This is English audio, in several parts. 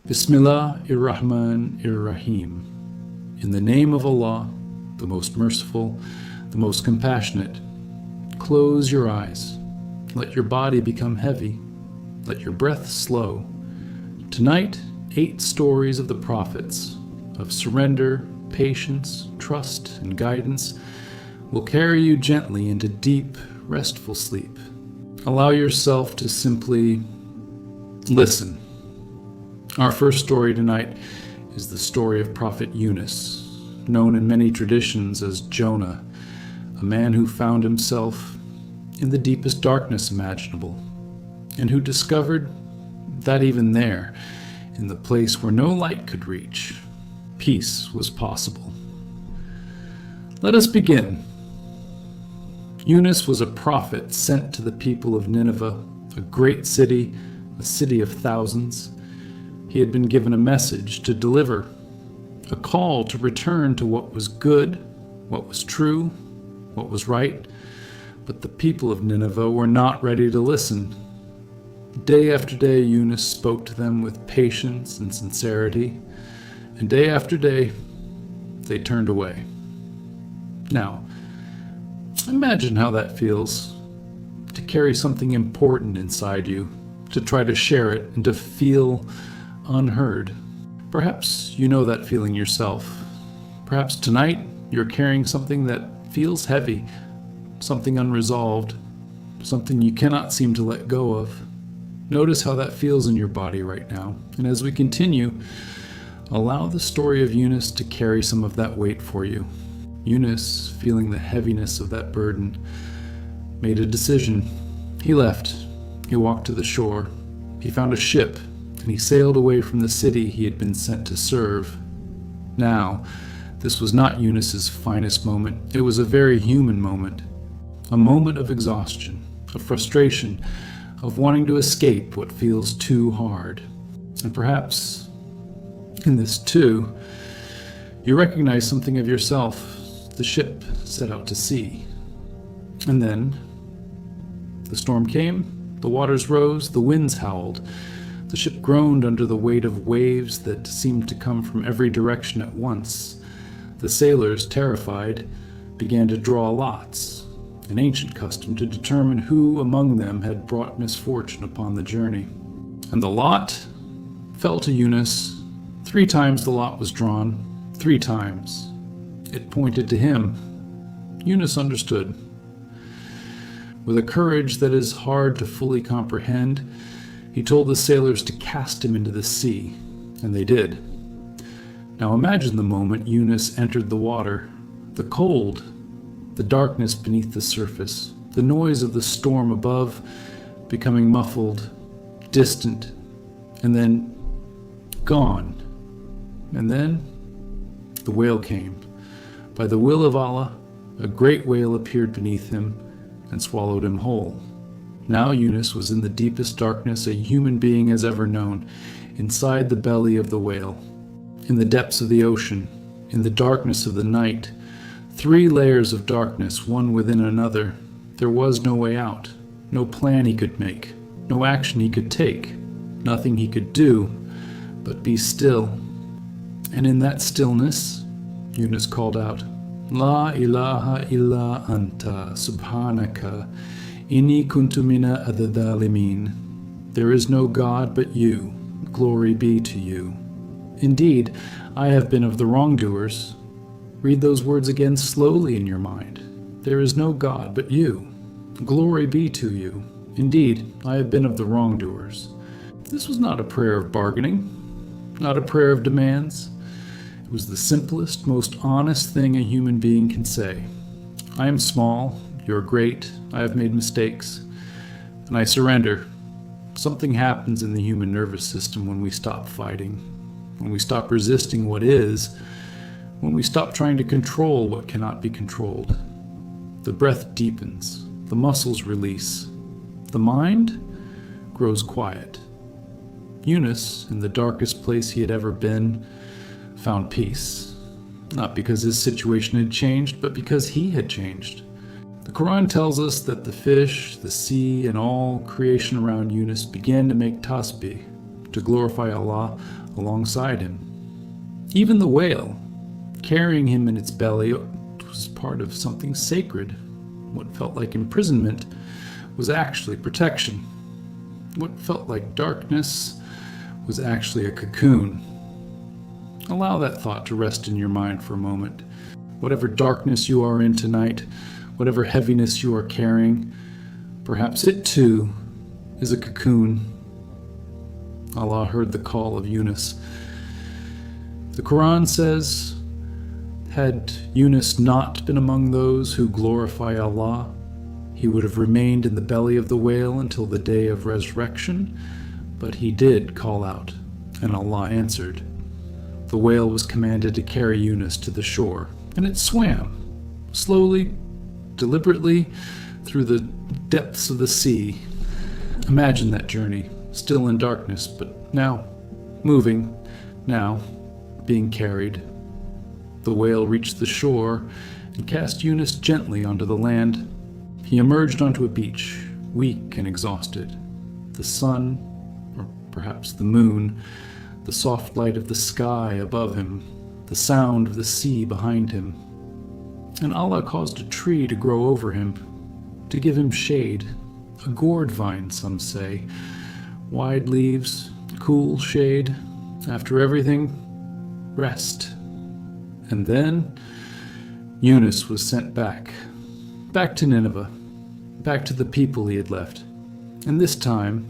Bismillahir-Rahman-ir-Rahim. In the name of Allah, the most merciful, the most compassionate. Close your eyes. Let your body become heavy. Let your breath slow. Tonight, 8 stories of the prophets, of surrender, patience, trust, and guidance, will carry you gently into deep, restful sleep. Allow yourself to simply listen. Our first story tonight is the story of Prophet Yunus, known in many traditions as Jonah, a man who found himself in the deepest darkness imaginable, and who discovered that even there, in the place where no light could reach, peace was possible. Let us begin. Yunus was a prophet sent to the people of Nineveh, a great city, a city of thousands. He had been given a message to deliver, a call to return to what was good, what was true, what was right. But the people of Nineveh were not ready to listen. Day after day, Yunus spoke to them with patience and sincerity, and day after day, they turned away. Now, imagine how that feels, to carry something important inside you, to try to share it, and to feel unheard. Perhaps you know that feeling yourself. Perhaps tonight you're carrying something that feels heavy, something unresolved, something you cannot seem to let go of. Notice how that feels in your body right now. And as we continue, allow the story of Yunus to carry some of that weight for you. Yunus, feeling the heaviness of that burden, made a decision. He left. He walked to the shore. He found a ship, and he sailed away from the city he had been sent to serve. Now, this was not Yunus's finest moment. It was a very human moment. A moment of exhaustion, of frustration, of wanting to escape what feels too hard. And perhaps, in this too, you recognize something of yourself. The ship set out to sea. And then, the storm came, the waters rose, the winds howled. The ship groaned under the weight of waves that seemed to come from every direction at once. The sailors, terrified, began to draw lots, an ancient custom to determine who among them had brought misfortune upon the journey. And the lot fell to Yunus. 3 times the lot was drawn, 3 times. It pointed to him. Yunus understood. With a courage that is hard to fully comprehend, he told the sailors to cast him into the sea, and they did. Now imagine the moment Yunus entered the water, the cold, the darkness beneath the surface, the noise of the storm above becoming muffled, distant, and then gone. And then the whale came. By the will of Allah, a great whale appeared beneath him and swallowed him whole. Now Yunus was in the deepest darkness a human being has ever known, inside the belly of the whale, in the depths of the ocean, in the darkness of the night. 3 layers of darkness, one within another. There was no way out, no plan he could make, no action he could take, nothing he could do but be still. And in that stillness, Yunus called out, La ilaha illa anta subhanaka inni kuntu mina adh-dhalimin. There is no God but you. Glory be to you. Indeed, I have been of the wrongdoers. Read those words again slowly in your mind. There is no God but you. Glory be to you. Indeed, I have been of the wrongdoers. This was not a prayer of bargaining, not a prayer of demands. It was the simplest, most honest thing a human being can say. I am small, you're great, I have made mistakes, and I surrender. Something happens in the human nervous system when we stop fighting, when we stop resisting what is, when we stop trying to control what cannot be controlled. The breath deepens, the muscles release, the mind grows quiet. Yunus, in the darkest place he had ever been, found peace, not because his situation had changed, but because he had changed. The Quran tells us that the fish, the sea, and all creation around Yunus began to make tasbih, to glorify Allah, alongside him. Even the whale, carrying him in its belly, was part of something sacred. What felt like imprisonment was actually protection. What felt like darkness was actually a cocoon. Allow that thought to rest in your mind for a moment. Whatever darkness you are in tonight, whatever heaviness you are carrying, perhaps it too is a cocoon. Allah heard the call of Yunus. The Quran says, had Yunus not been among those who glorify Allah, he would have remained in the belly of the whale until the day of resurrection, but he did call out, and Allah answered. The whale was commanded to carry Yunus to the shore, and it swam, slowly, deliberately, through the depths of the sea. Imagine that journey, still in darkness, but now moving, now being carried. The whale reached the shore and cast Yunus gently onto the land. He emerged onto a beach, weak and exhausted. The sun, or perhaps the moon, the soft light of the sky above him, the sound of the sea behind him. And Allah caused a tree to grow over him, to give him shade, a gourd vine, some say. Wide leaves, cool shade. After everything, rest. And then Yunus was sent back to Nineveh, back to the people he had left. And this time,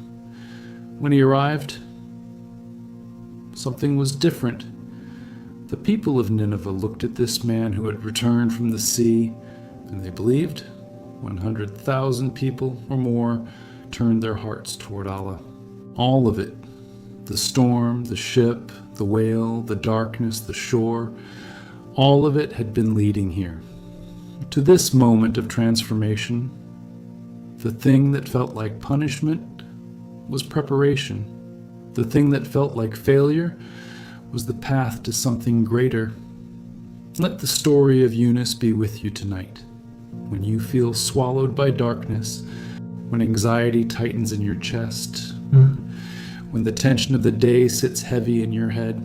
when he arrived, something was different. The people of Nineveh looked at this man who had returned from the sea, and they believed 100,000 people or more turned their hearts toward Allah. All of it, the storm, the ship, the whale, the darkness, the shore, all of it had been leading here. To this moment of transformation, the thing that felt like punishment was preparation. The thing that felt like failure was the path to something greater. Let the story of Yunus be with you tonight. When you feel swallowed by darkness, when anxiety tightens in your chest, when the tension of the day sits heavy in your head,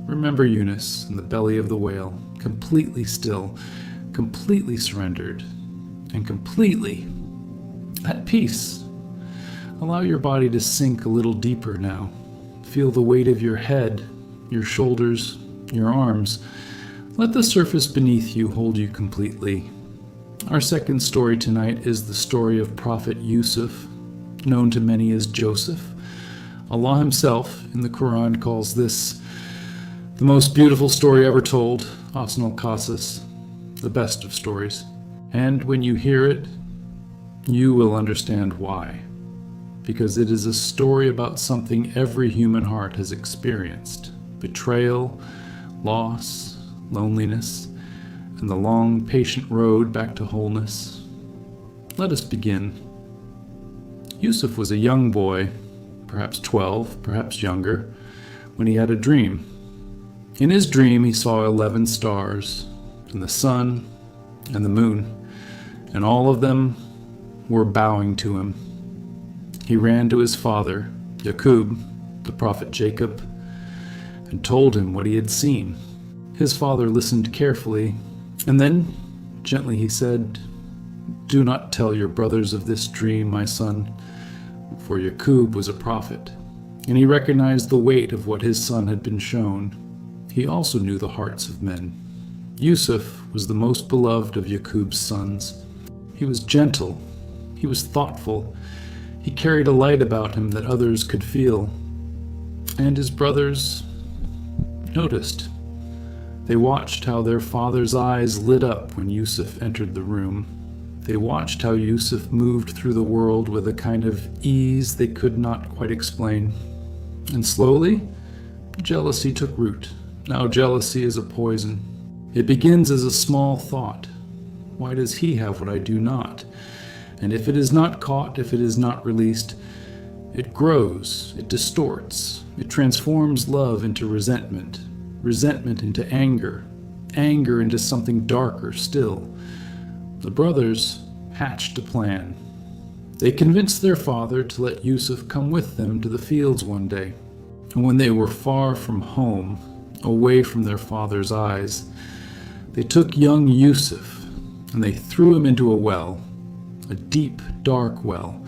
remember Yunus in the belly of the whale, completely still, completely surrendered, and completely at peace. Allow your body to sink a little deeper now. Feel the weight of your head, your shoulders, your arms. Let the surface beneath you hold you completely. Our second story tonight is the story of Prophet Yusuf, known to many as Joseph. Allah himself in the Quran calls this the most beautiful story ever told, Asnal Qasas, the best of stories. And when you hear it, you will understand why. Because it is a story about something every human heart has experienced: betrayal, loss, loneliness, and the long, patient road back to wholeness. Let us begin. Yusuf was a young boy, perhaps 12, perhaps younger, when he had a dream. In his dream, he saw 11 stars, and the sun, and the moon, and all of them were bowing to him. He ran to his father, Yaqub, the prophet Jacob, and told him what he had seen. His father listened carefully, and then, gently he said, "Do not tell your brothers of this dream, my son," for Yaqub was a prophet, and he recognized the weight of what his son had been shown. He also knew the hearts of men. Yusuf was the most beloved of Yaqub's sons. He was gentle, he was thoughtful, he carried a light about him that others could feel. And his brothers noticed. They watched how their father's eyes lit up when Yusuf entered the room. They watched how Yusuf moved through the world with a kind of ease they could not quite explain. And slowly, jealousy took root. Now jealousy is a poison. It begins as a small thought. Why does he have what I do not? And if it is not caught, if it is not released, it grows, it distorts, it transforms love into resentment, resentment into anger, anger into something darker still. The brothers hatched a plan. They convinced their father to let Yusuf come with them to the fields one day. And when they were far from home, away from their father's eyes, they took young Yusuf, and they threw him into a well, a deep, dark well,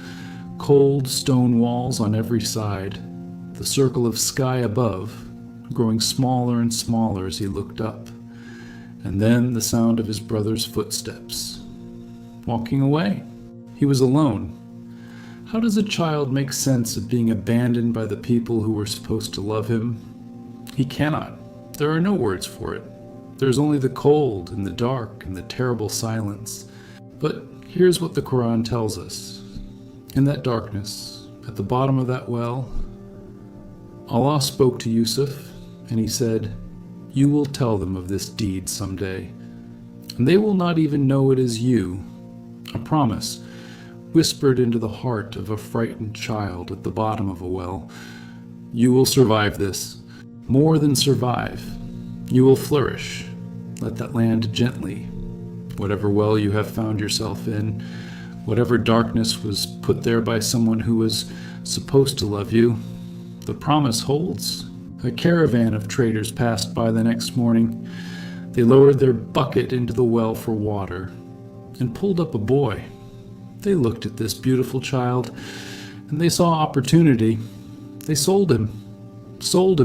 cold stone walls on every side, the circle of sky above, growing smaller and smaller as he looked up, and then the sound of his brother's footsteps. Walking away. He was alone. How does a child make sense of being abandoned by the people who were supposed to love him? He cannot. There are no words for it. There's only the cold and the dark and the terrible silence. But here's what the Quran tells us. In that darkness, at the bottom of that well, Allah spoke to Yusuf, and he said, "You will tell them of this deed someday, and they will not even know it is you." A promise whispered into the heart of a frightened child at the bottom of a well. You will survive this. More than survive. You will flourish. Let that land gently. Whatever well you have found yourself in, whatever darkness was put there by someone who was supposed to love you, the promise holds. A caravan of traders passed by the next morning. They lowered their bucket into the well for water and pulled up a boy. They looked at this beautiful child, and they saw opportunity. They sold him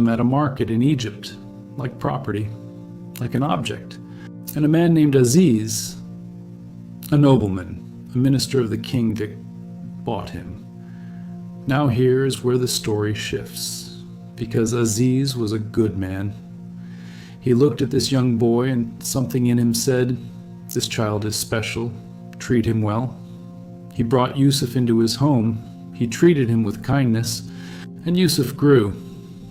at a market in Egypt, like property, like an object. And a man named Aziz, a nobleman, a minister of the king, bought him. Now here is where the story shifts, because Aziz was a good man. He looked at this young boy, and something in him said, "This child is special. Treat him well." He brought Yusuf into his home. He treated him with kindness, and Yusuf grew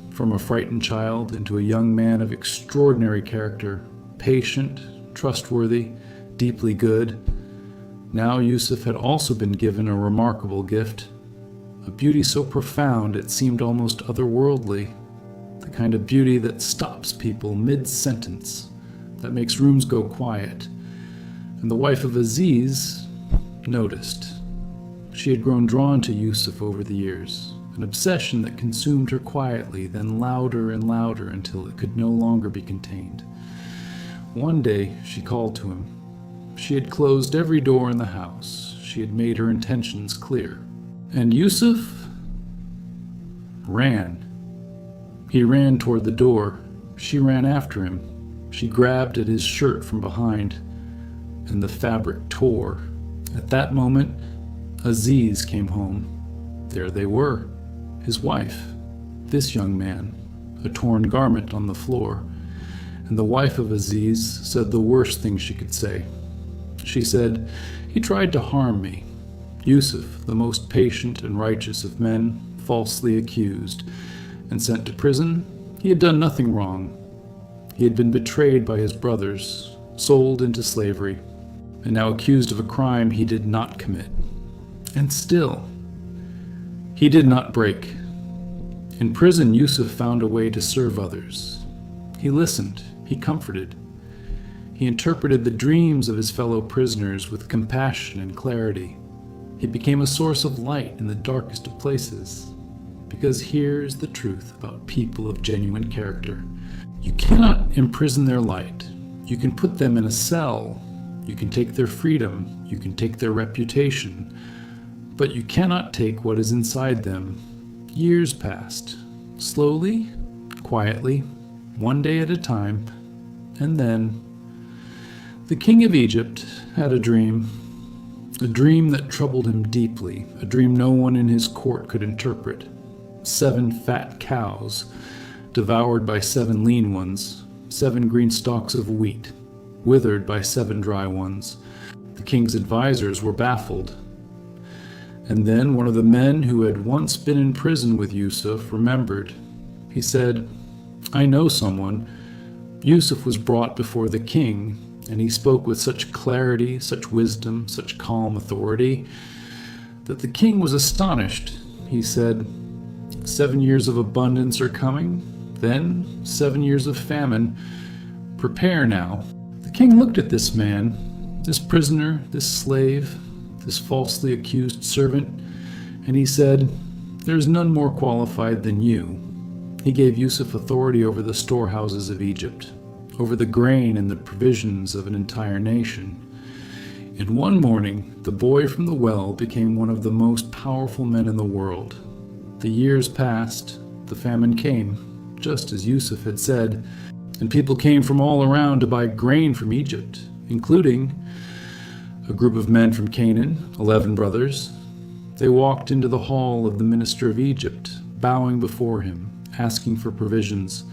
from a frightened child into a young man of extraordinary character, patient, trustworthy, deeply good. Now Yusuf had also been given a remarkable gift, a beauty so profound it seemed almost otherworldly, the kind of beauty that stops people mid-sentence, that makes rooms go quiet. And the wife of Aziz noticed. She had grown drawn to Yusuf over the years, an obsession that consumed her quietly, then louder and louder until it could no longer be contained. One day she called to him. She had closed every door in the house. She had made her intentions clear. And Yusuf ran. He ran toward the door. She ran after him. She grabbed at his shirt from behind, and the fabric tore. At that moment, Aziz came home. There they were, his wife, this young man, a torn garment on the floor. And the wife of Aziz said the worst thing she could say. She said, "He tried to harm me." Yusuf, the most patient and righteous of men, falsely accused and sent to prison. He had done nothing wrong. He had been betrayed by his brothers, sold into slavery, and now accused of a crime he did not commit. And still, he did not break. In prison, Yusuf found a way to serve others. He listened, he comforted. He interpreted the dreams of his fellow prisoners with compassion and clarity. He became a source of light in the darkest of places. Because here's the truth about people of genuine character. You cannot imprison their light. You can put them in a cell. You can take their freedom. You can take their reputation. But you cannot take what is inside them. Years passed, slowly, quietly, one day at a time, and then the king of Egypt had a dream that troubled him deeply, a dream no one in his court could interpret. 7 fat cows, devoured by 7 lean ones, 7 green stalks of wheat, withered by 7 dry ones. The king's advisors were baffled. And then one of the men who had once been in prison with Yusuf remembered. He said, "I know someone." Yusuf was brought before the king, and he spoke with such clarity, such wisdom, such calm authority, that the king was astonished. He said, 7 years of abundance are coming, then 7 years of famine. Prepare now. The king looked at this man, this prisoner, this slave, this falsely accused servant, and he said, "There is none more qualified than you. He gave Yusuf authority over the storehouses of Egypt, over the grain and the provisions of an entire nation. And one morning, the boy from the well became one of the most powerful men in the world. The years passed, the famine came, just as Yusuf had said, and people came from all around to buy grain from Egypt, including a group of men from Canaan, 11 brothers. They walked into the hall of the minister of Egypt, bowing before him, asking for provisions.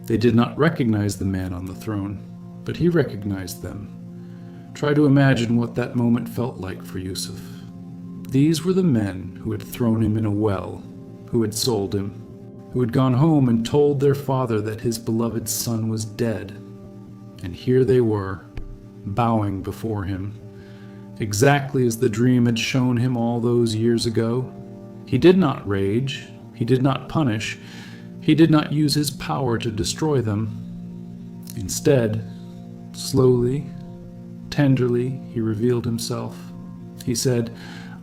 They did not recognize the man on the throne, but he recognized them. Try to imagine what that moment felt like for Yusuf. These were the men who had thrown him in a well, who had sold him, who had gone home and told their father that his beloved son was dead. And here they were, bowing before him, exactly as the dream had shown him all those years ago. He did not rage, he did not punish, he did not use his power to destroy them. Instead, slowly, tenderly, he revealed himself. He said,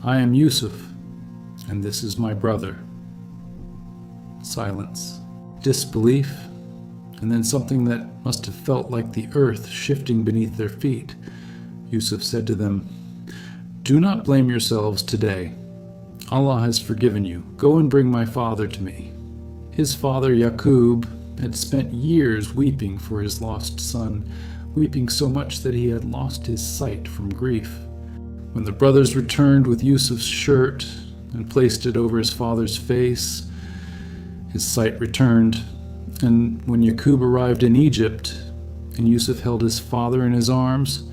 "I am Yusuf, and this is my brother." Silence, disbelief, and then something that must have felt like the earth shifting beneath their feet. Yusuf said to them, "Do not blame yourselves today. Allah has forgiven you. Go and bring my father to me." His father, Yaqub, had spent years weeping for his lost son, weeping so much that he had lost his sight from grief. When the brothers returned with Yusuf's shirt and placed it over his father's face, his sight returned. And when Yaqub arrived in Egypt and Yusuf held his father in his arms,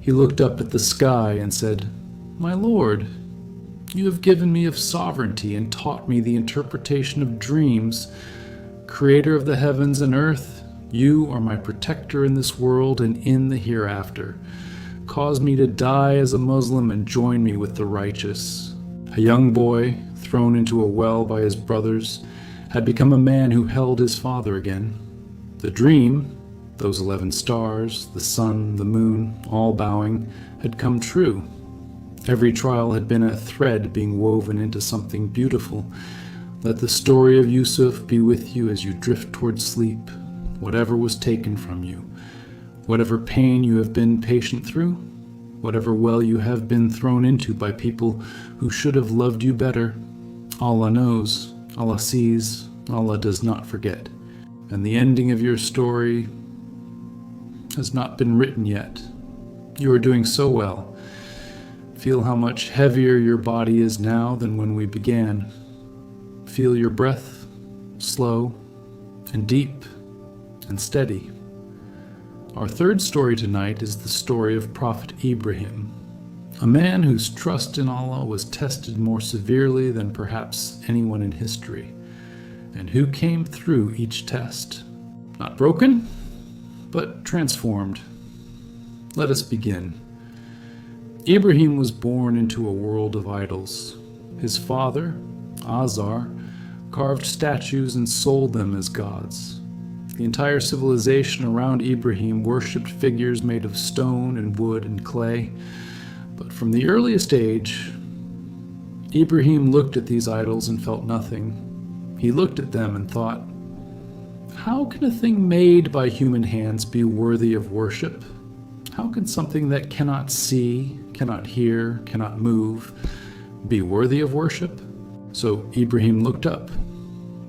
he looked up at the sky and said, "My Lord, you have given me of sovereignty and taught me the interpretation of dreams. Creator of the heavens and earth, you are my protector in this world and in the hereafter. Cause me to die as a Muslim and join me with the righteous." A young boy, thrown into a well by his brothers, had become a man who held his father again. The dream, those 11 stars, the sun, the moon, all bowing, had come true. Every trial had been a thread being woven into something beautiful. Let the story of Yusuf be with you as you drift toward sleep, whatever was taken from you, whatever pain you have been patient through, whatever well you have been thrown into by people who should have loved you better. Allah knows, Allah sees, Allah does not forget. And the ending of your story has not been written yet. You are doing so well. Feel how much heavier your body is now than when we began. Feel your breath, slow and deep and steady. Our third story tonight is the story of Prophet Ibrahim, a man whose trust in Allah was tested more severely than perhaps anyone in history, and who came through each test, not broken, but transformed. Let us begin. Ibrahim was born into a world of idols. His father, Azar, carved statues and sold them as gods. The entire civilization around Ibrahim worshipped figures made of stone and wood and clay. But from the earliest age, Ibrahim looked at these idols and felt nothing. He looked at them and thought, how can a thing made by human hands be worthy of worship? How can something that cannot see, cannot hear, cannot move, be worthy of worship? So Ibrahim looked up.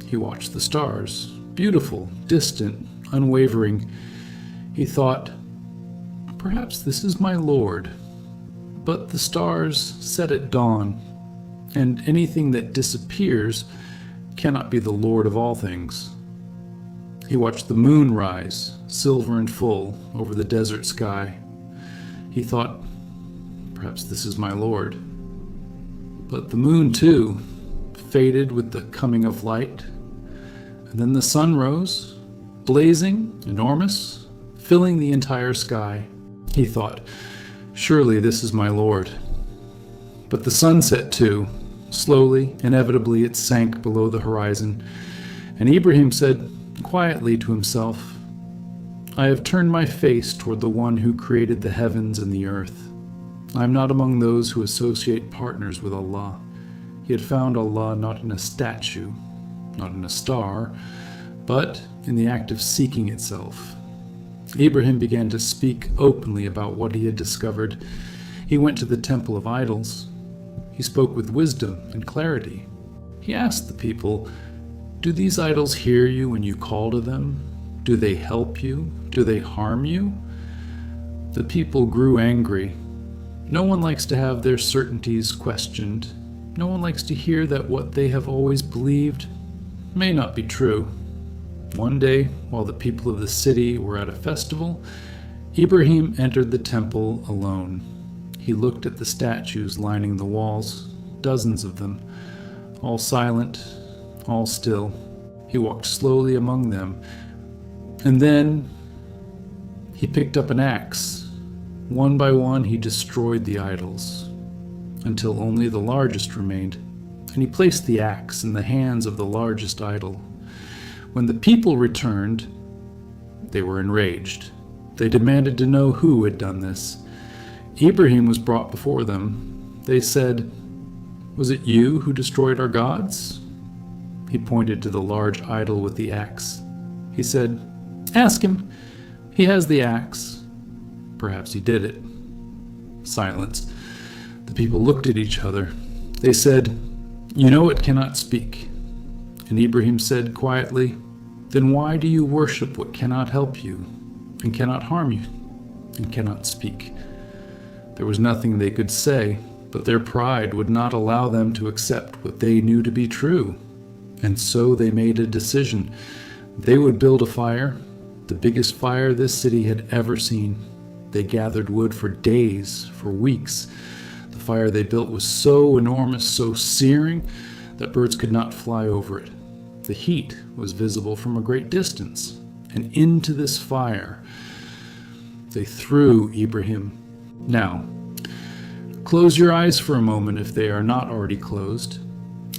He watched the stars, beautiful, distant, unwavering. He thought, perhaps this is my Lord. But the stars set at dawn, and anything that disappears cannot be the Lord of all things. He watched the moon rise, silver and full, over the desert sky. He thought, perhaps this is my Lord. But the moon, too, faded with the coming of light. And then the sun rose, blazing, enormous, filling the entire sky. He thought, surely this is my Lord. But the sun set too. Slowly, inevitably, it sank below the horizon. And Ibrahim said quietly to himself, I have turned my face toward the one who created the heavens and the earth. I am not among those who associate partners with Allah. He had found Allah not in a statue, not in a star, but in the act of seeking itself. Ibrahim began to speak openly about what he had discovered. He went to the temple of idols. He spoke with wisdom and clarity. He asked the people, "Do these idols hear you when you call to them? Do they help you? Do they harm you?" The people grew angry. No one likes to have their certainties questioned. No one likes to hear that what they have always believed may not be true. One day, while the people of the city were at a festival, Ibrahim entered the temple alone. He looked at the statues lining the walls, dozens of them, all silent, all still. He walked slowly among them, and then he picked up an axe. One by one, he destroyed the idols, until only the largest remained, and he placed the axe in the hands of the largest idol. When the people returned, they were enraged. They demanded to know who had done this. Ibrahim was brought before them. They said, "Was it you who destroyed our gods?" He pointed to the large idol with the axe. He said, "Ask him. He has the axe. Perhaps he did it." Silence. The people looked at each other. They said, "You know it cannot speak." And Ibrahim said quietly, "Then why do you worship what cannot help you, and cannot harm you, and cannot speak?" There was nothing they could say, but their pride would not allow them to accept what they knew to be true. And so they made a decision. They would build a fire, the biggest fire this city had ever seen. They gathered wood for days, for weeks. The fire they built was so enormous, so searing, that birds could not fly over it. The heat was visible from a great distance, and into this fire they threw Ibrahim. Now, close your eyes for a moment if they are not already closed,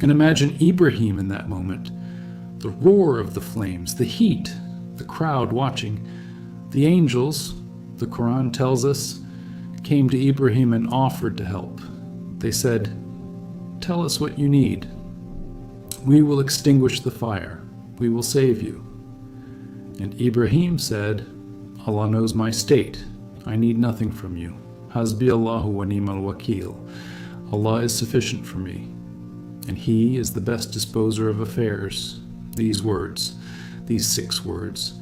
and imagine Ibrahim in that moment. The roar of the flames, the heat, the crowd watching. The angels, the Quran tells us, came to Ibrahim and offered to help. They said, "Tell us what you need. We will extinguish the fire. We will save you." And Ibrahim said, "Allah knows my state. I need nothing from you. Hasbi Allahu wa ni'mal wakil. Allah is sufficient for me, and He is the best disposer of affairs." These words, these 6 words,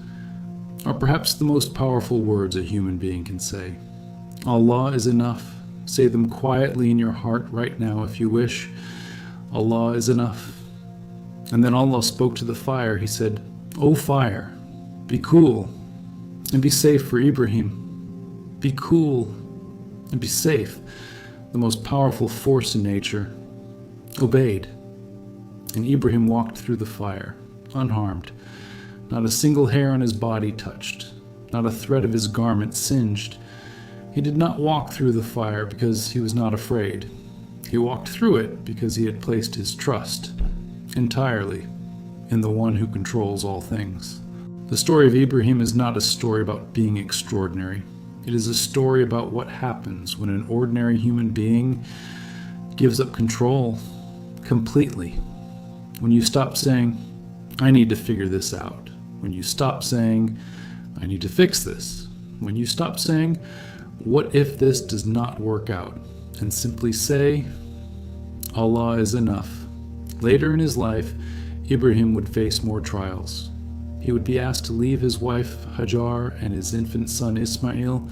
are perhaps the most powerful words a human being can say. Allah is enough. Say them quietly in your heart right now if you wish. Allah is enough. And then Allah spoke to the fire. He said, "O fire, be cool and be safe for Ibrahim. Be cool and be safe." The most powerful force in nature obeyed. And Ibrahim walked through the fire, unharmed. Not a single hair on his body touched. Not a thread of his garment singed. He did not walk through the fire because he was not afraid. He walked through it because he had placed his trust entirely in the one who controls all things. The story of Ibrahim is not a story about being extraordinary. It is a story about what happens when an ordinary human being gives up control completely. When you stop saying, "I need to figure this out." When you stop saying, "I need to fix this." When you stop saying, "What if this does not work out?" and simply say, "Allah is enough." Later in his life, Ibrahim would face more trials. He would be asked to leave his wife Hajar and his infant son Ismail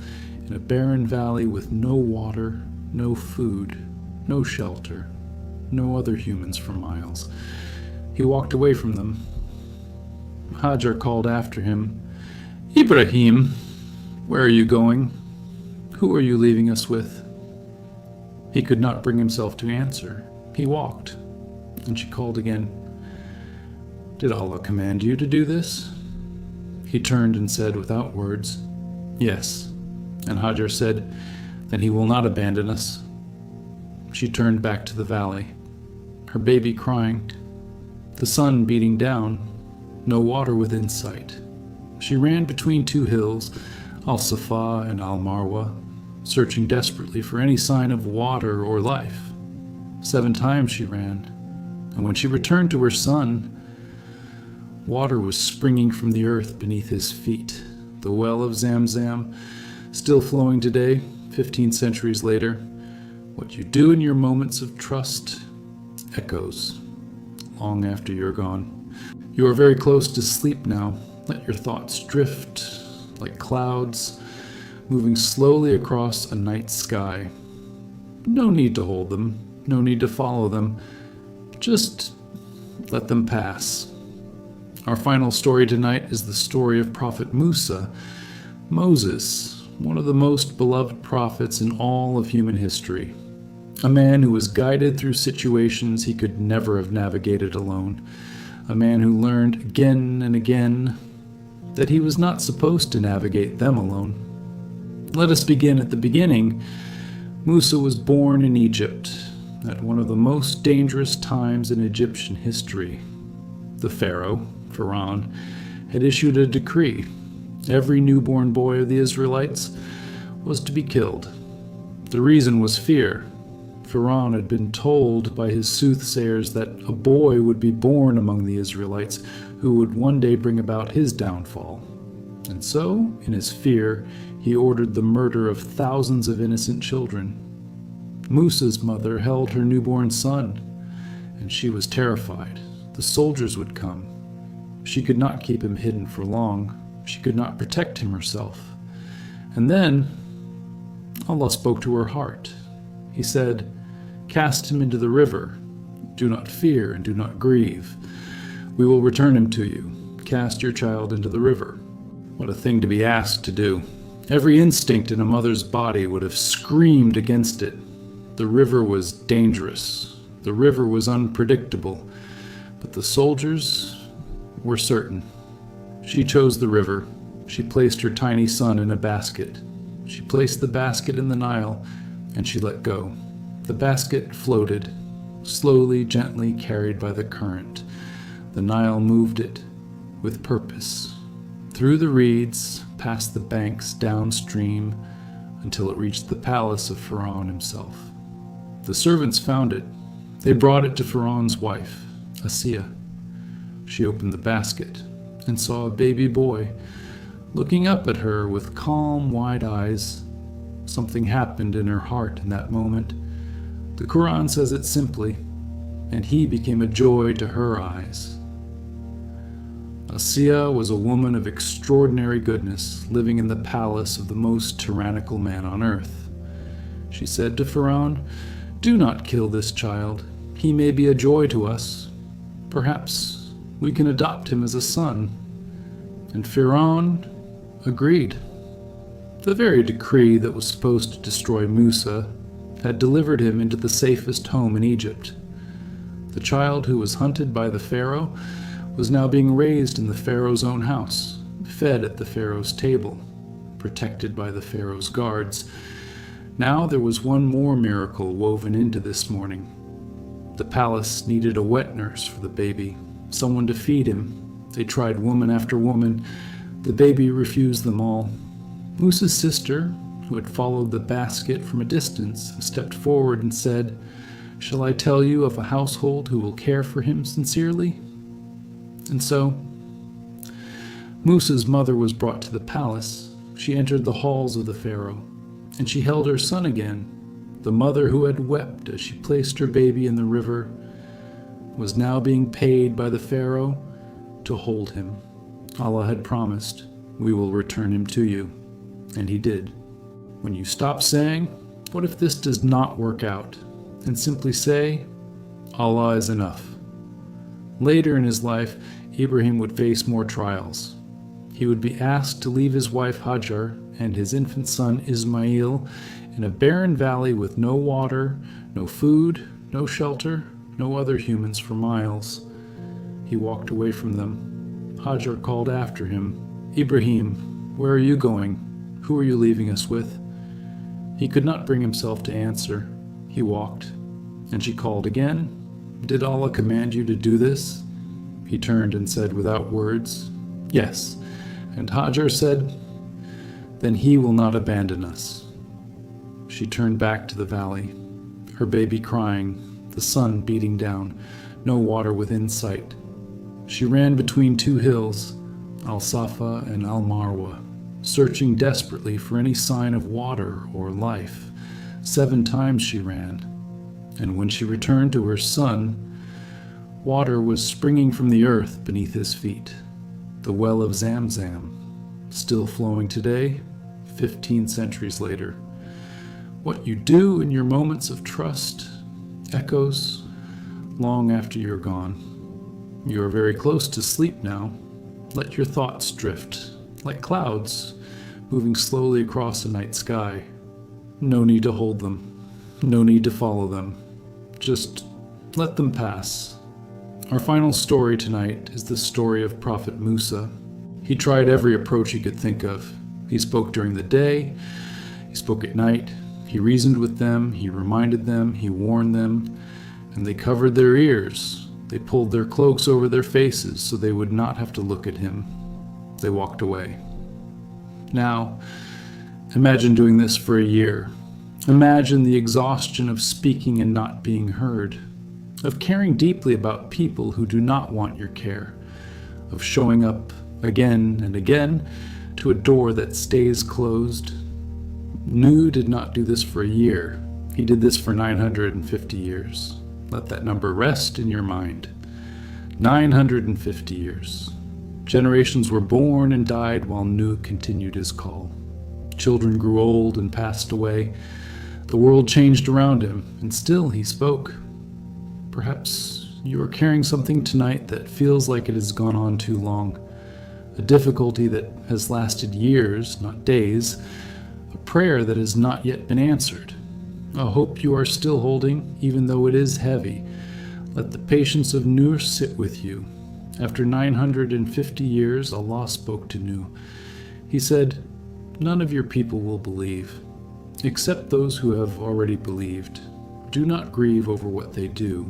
in a barren valley with no water, no food, no shelter, no other humans for miles. He walked away from them. Hajar called after him, "Ibrahim, where are you going? Who are you leaving us with?" He could not bring himself to answer. He walked, and she called again, "Did Allah command you to do this?" He turned and said without words, "Yes." And Hajar said, "Then He will not abandon us." She turned back to the valley, her baby crying, the sun beating down, no water within sight. She ran between 2 hills, Al-Safa and Al-Marwa, searching desperately for any sign of water or life. 7 times she ran, and when she returned to her son, Water was springing from the earth beneath his feet. The well of Zamzam, still flowing today, 15 centuries later. What you do in your moments of trust echoes long after you're gone. You are very close to sleep now. Let your thoughts drift like clouds, moving slowly across a night sky. No need to hold them, no need to follow them. Just let them pass. Our final story tonight is the story of Prophet Musa, Moses, one of the most beloved prophets in all of human history. A man who was guided through situations he could never have navigated alone. A man who learned again and again that he was not supposed to navigate them alone. Let us begin at the beginning. Musa was born in Egypt at one of the most dangerous times in Egyptian history. The Pharaoh, had issued a decree. Every newborn boy of the Israelites was to be killed. The reason was fear. Pharaoh had been told by his soothsayers that a boy would be born among the Israelites who would one day bring about his downfall. And so, in his fear, he ordered the murder of thousands of innocent children. Musa's mother held her newborn son, and she was terrified. The soldiers would come. She could not keep him hidden for long. She could not protect him herself. And then, Allah spoke to her heart. He said, "Cast him into the river. Do not fear and do not grieve. We will return him to you. Cast your child into the river." What a thing to be asked to do. Every instinct in a mother's body would have screamed against it. The river was dangerous. The river was unpredictable. But the soldiers were certain. She chose the river. She placed her tiny son in a basket. She placed the basket in the Nile, and she let go. The basket floated, slowly, gently carried by the current. The Nile moved it with purpose, through the reeds, past the banks, downstream, until it reached the palace of Pharaoh himself. The servants found it. They brought it to Pharaoh's wife, Asiya. She opened the basket and saw a baby boy looking up at her with calm, wide eyes. Something happened in her heart in that moment. The Quran says it simply, and he became a joy to her eyes. Asiya was a woman of extraordinary goodness, living in the palace of the most tyrannical man on earth. She said to Pharaoh, "Do not kill this child. He may be a joy to us. Perhaps we can adopt him as a son." And Pharaoh agreed. The very decree that was supposed to destroy Musa had delivered him into the safest home in Egypt. The child who was hunted by the Pharaoh was now being raised in the Pharaoh's own house, fed at the Pharaoh's table, protected by the Pharaoh's guards. Now there was one more miracle woven into this morning. The palace needed a wet nurse for the baby, someone to feed him. They tried woman after woman. The baby refused them all. Musa's sister, who had followed the basket from a distance, stepped forward and said, "Shall I tell you of a household who will care for him sincerely?" And so, Musa's mother was brought to the palace. She entered the halls of the Pharaoh, and she held her son again. The mother who had wept as she placed her baby in the river was now being paid by the Pharaoh to hold him. Allah had promised, "We will return him to you." And he did. When you stop saying, "What if this does not work out?" and simply say, "Allah is enough." Later in his life, Ibrahim would face more trials. He would be asked to leave his wife Hajar and his infant son Ismail in a barren valley with no water, no food, no shelter, no other humans for miles. He walked away from them. Hajar called after him, "Ibrahim, where are you going? Who are you leaving us with?" He could not bring himself to answer. He walked, and she called again, "Did Allah command you to do this?" He turned and said without words, "Yes." And Hajar said, "Then he will not abandon us." She turned back to the valley, her baby crying, the sun beating down, no water within sight. She ran between two hills, Al-Safa and Al-Marwa, searching desperately for any sign of water or life. 7 times she ran, and when she returned to her son, water was springing from the earth beneath his feet. The well of Zamzam, still flowing today, 15 centuries later. What you do in your moments of trust echoes long after you're gone. You are very close to sleep now. Let your thoughts drift, like clouds, moving slowly across the night sky. No need to hold them. No need to follow them. Just let them pass. Our final story tonight is the story of Prophet Musa. He tried every approach he could think of. He spoke during the day. He spoke at night. He reasoned with them. He reminded them. He warned them. And they covered their ears. They pulled their cloaks over their faces so they would not have to look at him. They walked away. Now, imagine doing this for a year. Imagine the exhaustion of speaking and not being heard, of caring deeply about people who do not want your care, of showing up again and again to a door that stays closed. Nuh did not do this for a year. He did this for 950 years. Let that number rest in your mind. 950 years. Generations were born and died while Nuh continued his call. Children grew old and passed away. The world changed around him, and still he spoke. Perhaps you are carrying something tonight that feels like it has gone on too long. A difficulty that has lasted years, not days. A prayer that has not yet been answered. A hope you are still holding, even though it is heavy. Let the patience of Nuh sit with you. After 950 years, Allah spoke to Nuh. He said, "None of your people will believe, except those who have already believed. Do not grieve over what they do."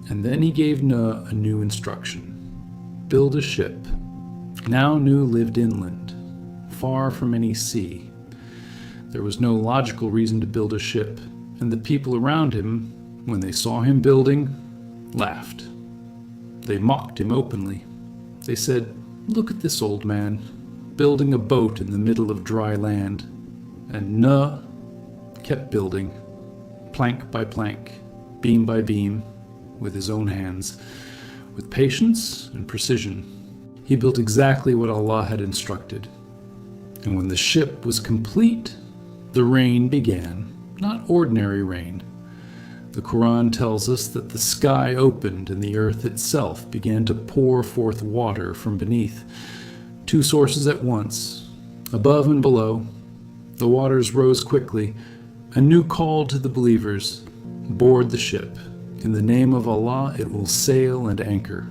And then he gave Nuh a new instruction. Build a ship. Now Nuh lived inland, far from any sea. There was no logical reason to build a ship, and the people around him, when they saw him building, laughed. They mocked him openly. They said, "Look at this old man, building a boat in the middle of dry land." And Nuh kept building, plank by plank, beam by beam, with his own hands, with patience and precision. He built exactly what Allah had instructed. And when the ship was complete, the rain began, not ordinary rain. The Quran tells us that the sky opened and the earth itself began to pour forth water from beneath, 2 sources at once, above and below. The waters rose quickly. A new call to the believers: board the ship. In the name of Allah, it will sail and anchor.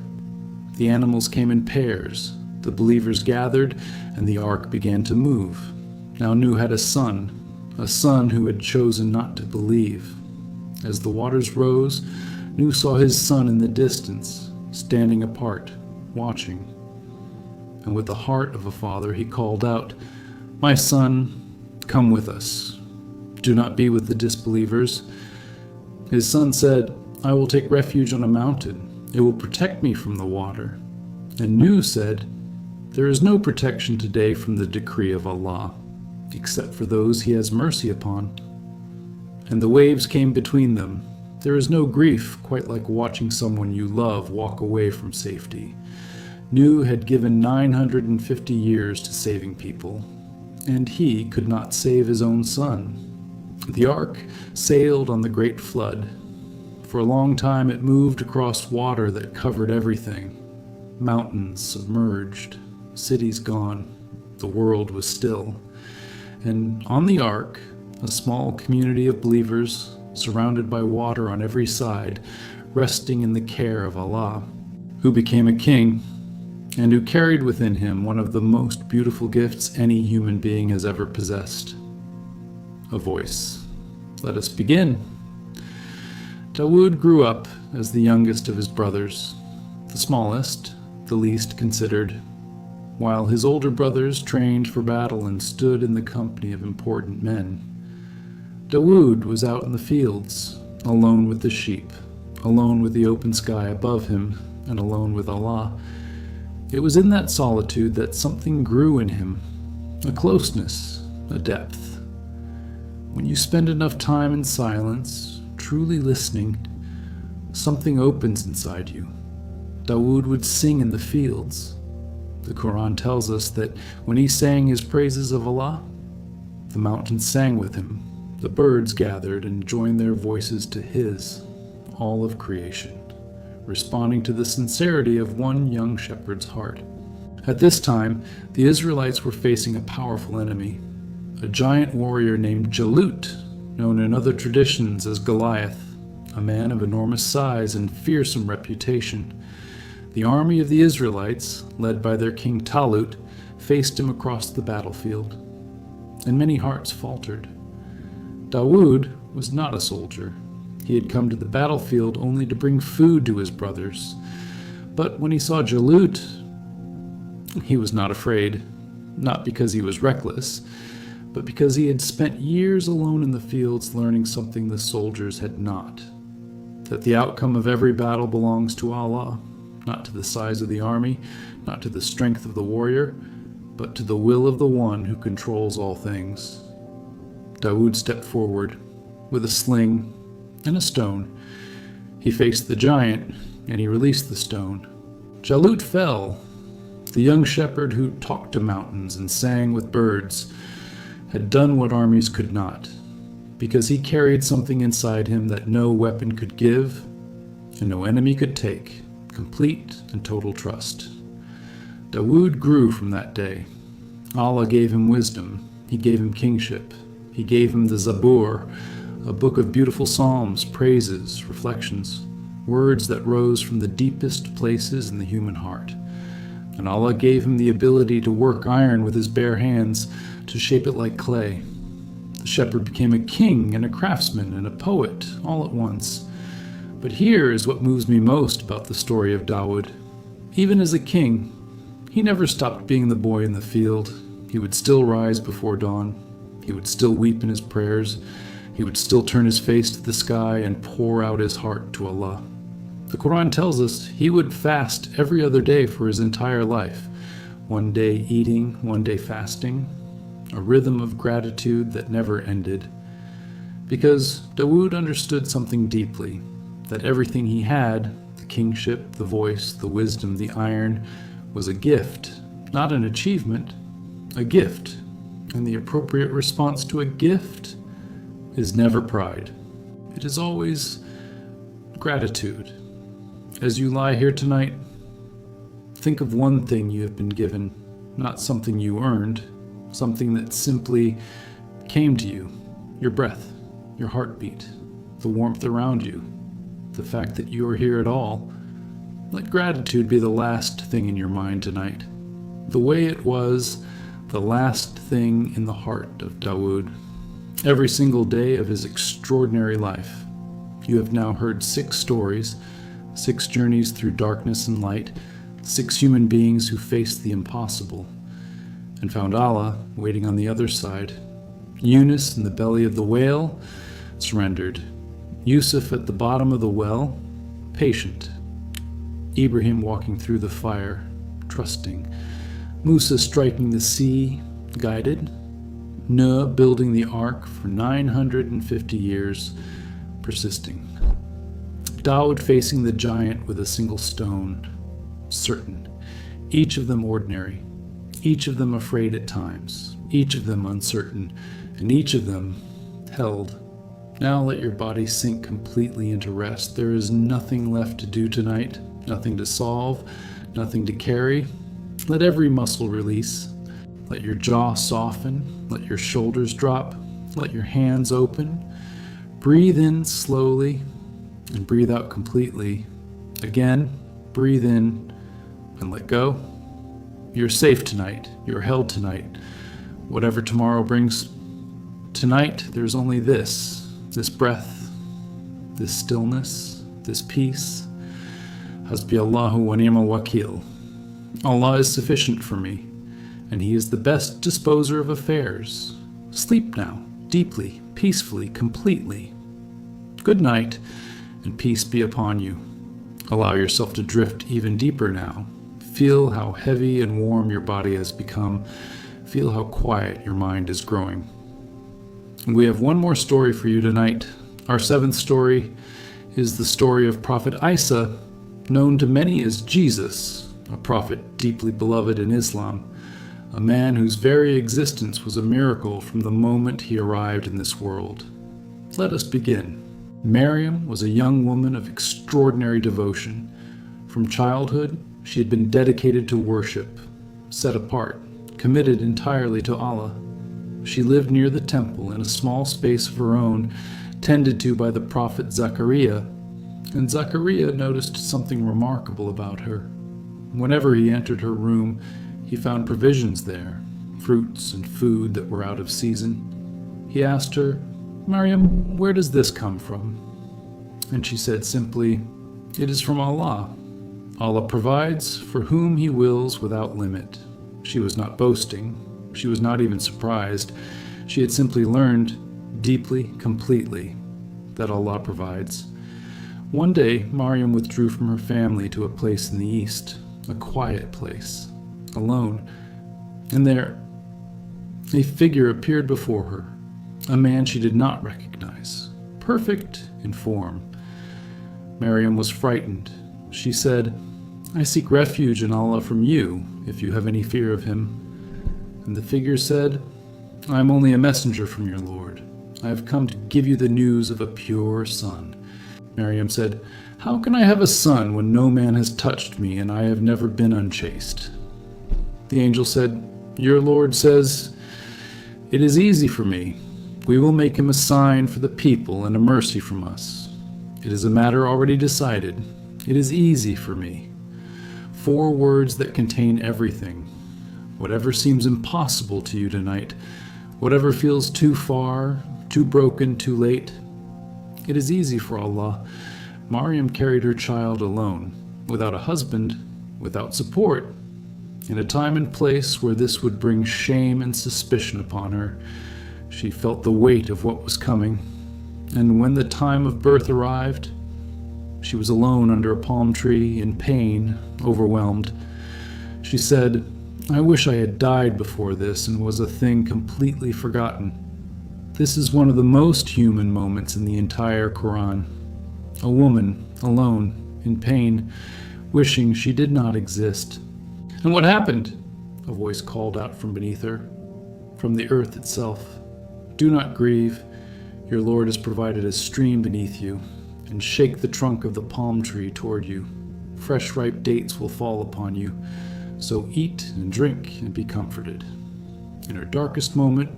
The animals came in pairs. The believers gathered, and the ark began to move. Now Nuh had a son who had chosen not to believe. As the waters rose, Nuh saw his son in the distance, standing apart, watching. And with the heart of a father, he called out, "My son, come with us. Do not be with the disbelievers." His son said, "I will take refuge on a mountain. It will protect me from the water." And Nuh said, "There is no protection today from the decree of Allah, except for those he has mercy upon." And the waves came between them. There is no grief quite like watching someone you love walk away from safety. Nuh had given 950 years to saving people, and he could not save his own son. The ark sailed on the great flood. For a long time it moved across water that covered everything. Mountains submerged, cities gone, the world was still. And on the ark, a small community of believers, surrounded by water on every side, resting in the care of Allah, who became a king, and who carried within him one of the most beautiful gifts any human being has ever possessed: a voice. Let us begin. Dawud grew up as the youngest of his brothers, the smallest, the least considered, while his older brothers trained for battle and stood in the company of important men. Dawud was out in the fields, alone with the sheep, alone with the open sky above him, and alone with Allah. It was in that solitude that something grew in him, a closeness, a depth. When you spend enough time in silence, truly listening, something opens inside you. Dawud would sing in the fields. The Quran tells us that when he sang his praises of Allah, the mountains sang with him, the birds gathered and joined their voices to his, all of creation, responding to the sincerity of one young shepherd's heart. At this time, the Israelites were facing a powerful enemy, a giant warrior named Jalut, known in other traditions as Goliath, a man of enormous size and fearsome reputation. The army of the Israelites, led by their king Talut, faced him across the battlefield, and many hearts faltered. Dawud was not a soldier. He had come to the battlefield only to bring food to his brothers. But when he saw Jalut, he was not afraid, not because he was reckless, but because he had spent years alone in the fields learning something the soldiers had not, that the outcome of every battle belongs to Allah, not to the size of the army, not to the strength of the warrior, but to the will of the one who controls all things. Dawud stepped forward with a sling and a stone. He faced the giant, and he released the stone. Jalut fell. The young shepherd who talked to mountains and sang with birds had done what armies could not, because he carried something inside him that no weapon could give and no enemy could take, complete and total trust. Dawud grew from that day. Allah gave him wisdom. He gave him kingship. He gave him the Zabur, a book of beautiful psalms, praises, reflections, words that rose from the deepest places in the human heart. And Allah gave him the ability to work iron with his bare hands, to shape it like clay. The shepherd became a king and a craftsman and a poet all at once. But here is what moves me most about the story of Dawud. Even as a king, he never stopped being the boy in the field. He would still rise before dawn. He would still weep in his prayers. He would still turn his face to the sky and pour out his heart to Allah. The Quran tells us he would fast every other day for his entire life, one day eating, one day fasting, a rhythm of gratitude that never ended. Because Dawud understood something deeply, that everything he had, the kingship, the voice, the wisdom, the iron, was a gift, not an achievement, a gift. And the appropriate response to a gift is never pride. It is always gratitude. As you lie here tonight, think of one thing you have been given, not something you earned, something that simply came to you, your breath, your heartbeat, the warmth around you, the fact that you are here at all. Let gratitude be the last thing in your mind tonight, the way it was the last thing in the heart of Dawud. Every single day of his extraordinary life, you have now heard 6 stories, 6 journeys through darkness and light, 6 human beings who faced the impossible and found Allah waiting on the other side. Yunus in the belly of the whale, surrendered. Yusuf at the bottom of the well, patient. Ibrahim walking through the fire, trusting. Musa striking the sea, guided. Nuh building the ark for 950 years, persisting. Dawud facing the giant with a single stone, certain. Each of them ordinary, each of them afraid at times, each of them uncertain, and each of them held. Now let your body sink completely into rest. There is nothing left to do tonight, nothing to solve, nothing to carry. Let every muscle release. Let your jaw soften. Let your shoulders drop. Let your hands open. Breathe in slowly and breathe out completely. Again, breathe in and let go. You're safe tonight. You're held tonight. Whatever tomorrow brings, tonight there's only this breath, this stillness, this peace. Hasbi Allahu wa ni'mal wakil. Allah is sufficient for me, and He is the best disposer of affairs. Sleep now, deeply, peacefully, completely. Good night, and peace be upon you. Allow yourself to drift even deeper now. Feel how heavy and warm your body has become. Feel how quiet your mind is growing. We have one more story for you tonight. Our seventh story is the story of Prophet Isa, known to many as Jesus, a prophet deeply beloved in Islam, a man whose very existence was a miracle from the moment he arrived in this world. Let us begin. Maryam was a young woman of extraordinary devotion. From childhood, she had been dedicated to worship, set apart, committed entirely to Allah. She lived near the temple in a small space of her own, tended to by the prophet Zechariah, and Zechariah noticed something remarkable about her. Whenever he entered her room, he found provisions there, fruits and food that were out of season. He asked her, "Maryam, where does this come from?" And she said simply, "It is from Allah. Allah provides for whom He wills without limit." She was not boasting. She was not even surprised. She had simply learned, deeply, completely, that Allah provides. One day, Maryam withdrew from her family to a place in the east, a quiet place, alone, and there a figure appeared before her, a man she did not recognize, perfect in form. Maryam was frightened. She said, "I seek refuge in Allah from you, if you have any fear of Him." And the figure said, "I am only a messenger from your Lord. I have come to give you the news of a pure son." Maryam said, "How can I have a son when no man has touched me and I have never been unchaste?" The angel said, "Your Lord says, 'It is easy for me. We will make him a sign for the people and a mercy from us. It is a matter already decided. It is easy for me.' 4 words that contain everything. Whatever seems impossible to you tonight, whatever feels too far, too broken, too late, it is easy for Allah. Maryam carried her child alone, without a husband, without support, in a time and place where this would bring shame and suspicion upon her. She felt the weight of what was coming, and when the time of birth arrived, she was alone under a palm tree, in pain, overwhelmed. She said, "I wish I had died before this and was a thing completely forgotten." This is one of the most human moments in the entire Quran. A woman, alone, in pain, wishing she did not exist. "And what happened?" a voice called out from beneath her, from the earth itself. "Do not grieve. Your Lord has provided a stream beneath you, and shake the trunk of the palm tree toward you. Fresh ripe dates will fall upon you. So eat and drink and be comforted." In her darkest moment,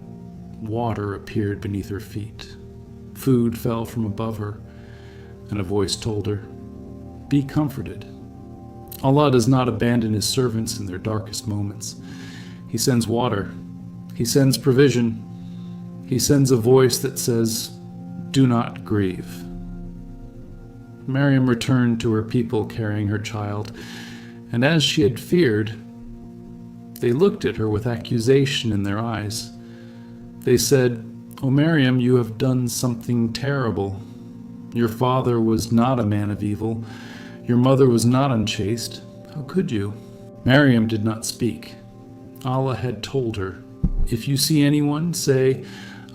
water appeared beneath her feet. Food fell from above her, and a voice told her, "Be comforted." Allah does not abandon His servants in their darkest moments. He sends water. He sends provision. He sends a voice that says, "Do not grieve." Maryam returned to her people carrying her child, and as she had feared, they looked at her with accusation in their eyes. They said, "O Maryam, you have done something terrible. Your father was not a man of evil. Your mother was not unchaste. How could you?" Maryam did not speak. Allah had told her, "If you see anyone, say,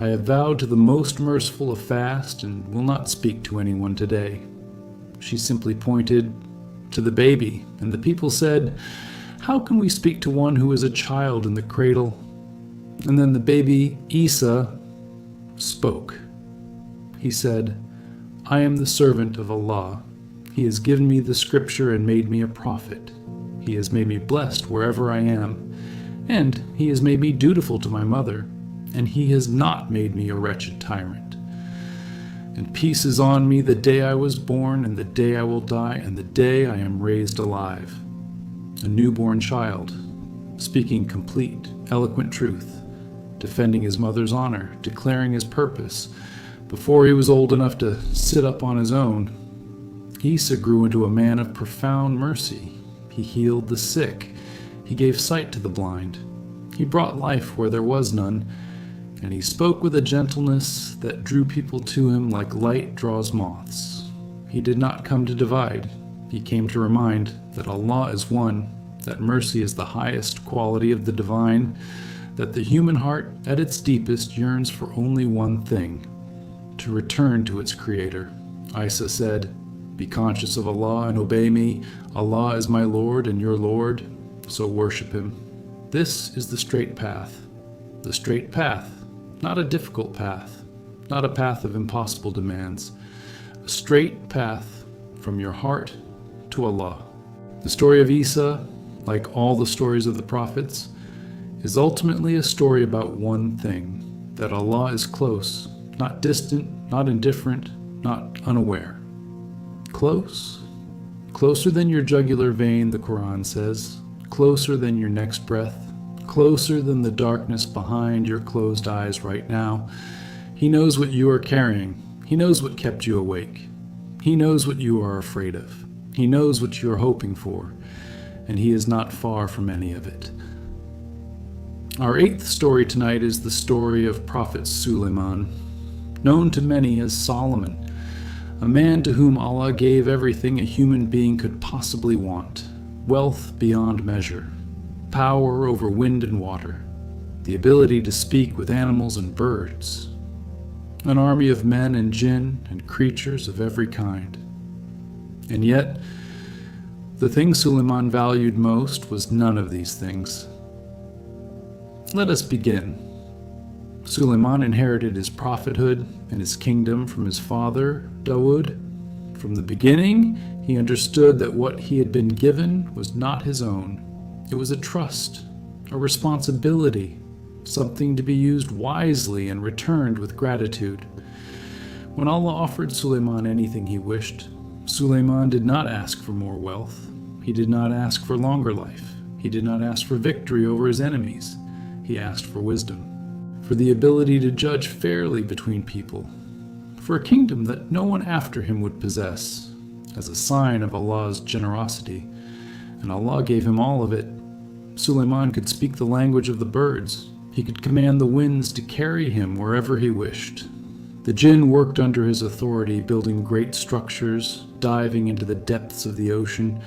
'I have vowed to the most merciful a fast and will not speak to anyone today.'" She simply pointed to the baby, and the people said, "How can we speak to one who is a child in the cradle?" And then the baby, Isa, spoke. He said, "I am the servant of Allah. He has given me the scripture and made me a prophet. He has made me blessed wherever I am, and He has made me dutiful to my mother, and He has not made me a wretched tyrant. And peace is on me the day I was born, and the day I will die, and the day I am raised alive." A newborn child, speaking complete, eloquent truth, defending his mother's honor, declaring his purpose, before he was old enough to sit up on his own. Isa grew into a man of profound mercy. He healed the sick. He gave sight to the blind. He brought life where there was none, and he spoke with a gentleness that drew people to him like light draws moths. He did not come to divide. He came to remind that Allah is one, that mercy is the highest quality of the divine, that the human heart at its deepest yearns for only one thing: to return to its creator. Isa said, "Be conscious of Allah and obey me. Allah is my Lord and your Lord, so worship him." This is the straight path. The straight path, not a difficult path, not a path of impossible demands. A straight path from your heart to Allah. The story of Isa, like all the stories of the prophets, is ultimately a story about one thing: that Allah is close, not distant, not indifferent, not unaware. Close? Closer than your jugular vein, the Quran says. Closer than your next breath. Closer than the darkness behind your closed eyes right now. He knows what you are carrying. He knows what kept you awake. He knows what you are afraid of. He knows what you are hoping for, and he is not far from any of it. Our eighth story tonight is the story of Prophet Sulayman, known to many as Solomon, a man to whom Allah gave everything a human being could possibly want: wealth beyond measure, power over wind and water, the ability to speak with animals and birds, an army of men and jinn and creatures of every kind. And yet, the thing Sulayman valued most was none of these things. Let us begin. Sulayman inherited his prophethood and his kingdom from his father, Dawud. From the beginning, he understood that what he had been given was not his own. It was a trust, a responsibility, something to be used wisely and returned with gratitude. When Allah offered Sulayman anything he wished, Sulayman did not ask for more wealth. He did not ask for longer life. He did not ask for victory over his enemies. He asked for wisdom, for the ability to judge fairly between people, for a kingdom that no one after him would possess, as a sign of Allah's generosity. And Allah gave him all of it. Sulayman could speak the language of the birds. He could command the winds to carry him wherever he wished. The jinn worked under his authority, building great structures, diving into the depths of the ocean,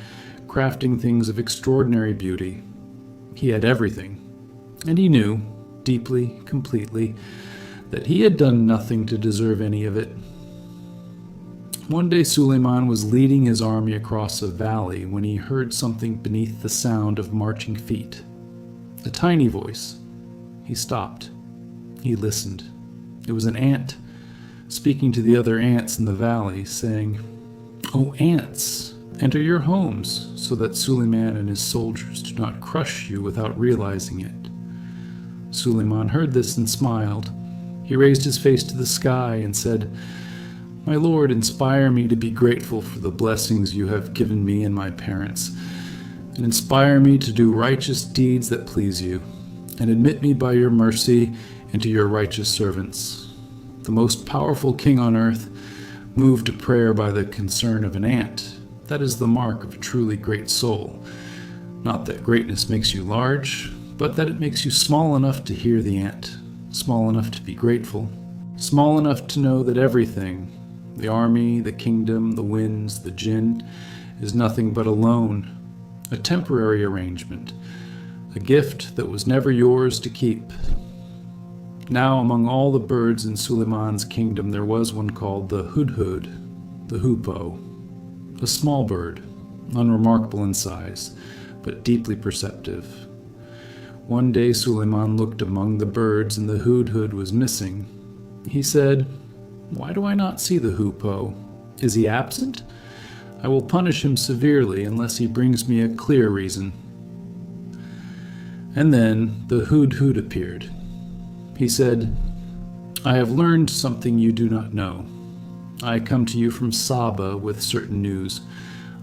crafting things of extraordinary beauty. He had everything, and he knew, deeply, completely, that he had done nothing to deserve any of it. One day Sulayman was leading his army across a valley when he heard something beneath the sound of marching feet. A tiny voice. He stopped. He listened. It was an ant, speaking to the other ants in the valley, saying, "O ants, enter your homes, so that Sulayman and his soldiers do not crush you without realizing it." Sulayman heard this and smiled. He raised his face to the sky and said, "My Lord, inspire me to be grateful for the blessings you have given me and my parents, and inspire me to do righteous deeds that please you, and admit me by your mercy into your righteous servants." The most powerful king on earth moved to prayer by the concern of an ant. That is the mark of a truly great soul. Not that greatness makes you large, but that it makes you small enough to hear the ant, small enough to be grateful, small enough to know that everything, the army, the kingdom, the winds, the jinn, is nothing but a loan, a temporary arrangement, a gift that was never yours to keep. Now among all the birds in Sulayman's kingdom there was one called the hudhud, the hoopoe, a small bird, unremarkable in size, but deeply perceptive. One day Sulayman looked among the birds and the hudhud was missing. He said, "Why do I not see the hoopoe? Is he absent? I will punish him severely unless he brings me a clear reason." And then the hudhud appeared. He said, "I have learned something you do not know. I come to you from Saba with certain news.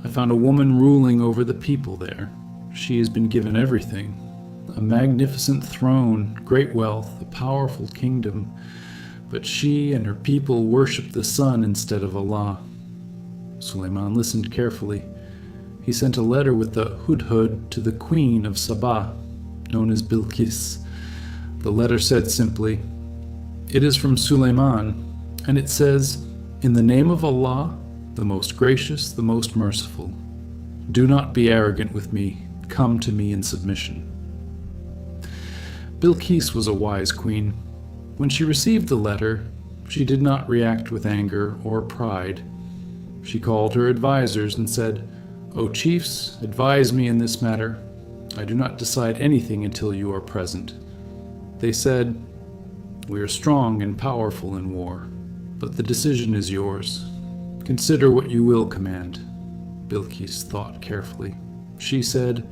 I found a woman ruling over the people there. She has been given everything: a magnificent throne, great wealth, a powerful kingdom. But she and her people worship the sun instead of Allah." Sulayman listened carefully. He sent a letter with the hudhud to the queen of Saba, known as Bilqis. The letter said simply, "It is from Sulayman, and it says, 'In the name of Allah, the most gracious, the most merciful.'" Do not be arrogant with me. Come to me in submission. Bilqis was a wise queen. When she received the letter, she did not react with anger or pride. She called her advisors and said, "O chiefs, advise me in this matter. I do not decide anything until you are present." They said, "We are strong and powerful in war, but the decision is yours. Consider what you will command." Bilqis thought carefully. She said,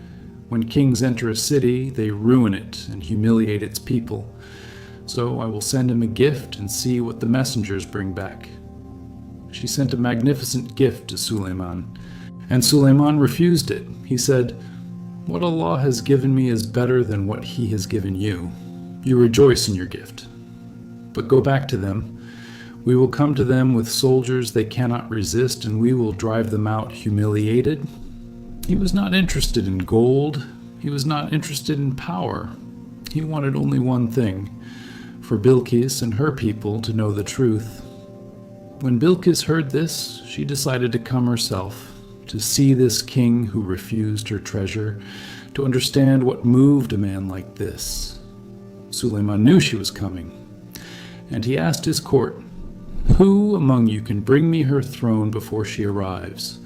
"When kings enter a city, they ruin it and humiliate its people. So I will send him a gift and see what the messengers bring back." She sent a magnificent gift to Sulayman, and Sulayman refused it. He said, "What Allah has given me is better than what He has given you. You rejoice in your gift. But go back to them. We will come to them with soldiers they cannot resist, and we will drive them out humiliated." He was not interested in gold. He was not interested in power. He wanted only one thing, for Bilqis and her people to know the truth. When Bilqis heard this, she decided to come herself, to see this king who refused her treasure, to understand what moved a man like this. Sulayman knew she was coming, and he asked his court, "Who among you can bring me her throne before she arrives?"